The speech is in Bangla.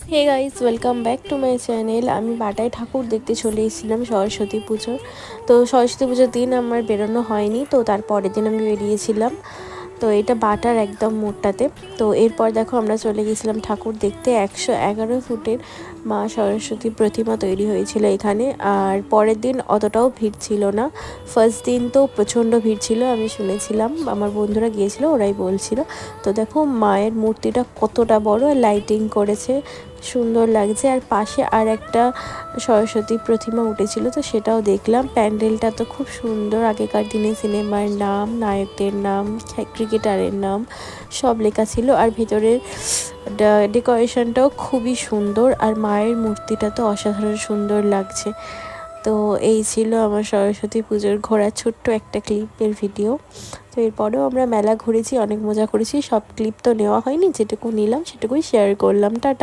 Hey guys, welcome back to my channel. আমি বাটায় ঠাকুর দেখতে চলে এসেছিলাম সরস্বতী পুজোর। তো সরস্বতী পুজোর দিন আমার বেরোনো হয়নি, তো তার পরের দিন আমি বেরিয়েছিলাম। তো এটা বাটার একদম মোড়টাতে। তো এরপর দেখো আমরা চলে গেছিলাম ঠাকুর দেখতে। 111 ফুটের মা সরস্বতী প্রতিমা তৈরি হয়েছিল এখানে। আর পরের দিন অতটাও ভিড় ছিল না। ফার্স্ট দিন তো প্রচণ্ড ভিড় ছিল, আমি শুনেছিলাম, আমার বন্ধুরা গিয়েছিল, ওরাই বলছিল। তো দেখো মায়ের মূর্তিটা কতটা বড়, লাইটিং করেছে, সুন্দর লাগছে। আর পাশে আর একটা সরস্বতী প্রতিমা উঠেছিল, তো সেটাও দেখলাম। প্যান্ডেলটা তো খুব সুন্দর, আগেকার দিনে সিনেমার নাম, নায়কদের নাম, ক্রিকেটারের নাম সব লেখা ছিল। আর ভেতরের ডেকোরেশনটাও খুবই সুন্দর। আর মায়ের মূর্তিটা তো অসাধারণ সুন্দর লাগছে। তো এই ছিল আমার সরস্বতী পুজোর ঘোরার ছোট্ট একটা ক্লিপের ভিডিও। তো এরপরেও আমরা মেলা ঘুরেছি, অনেক মজা করেছি। সব ক্লিপ তো নেওয়া হয়নি, যেটুকু নিলাম সেটুকুই শেয়ার করলাম। টাটা।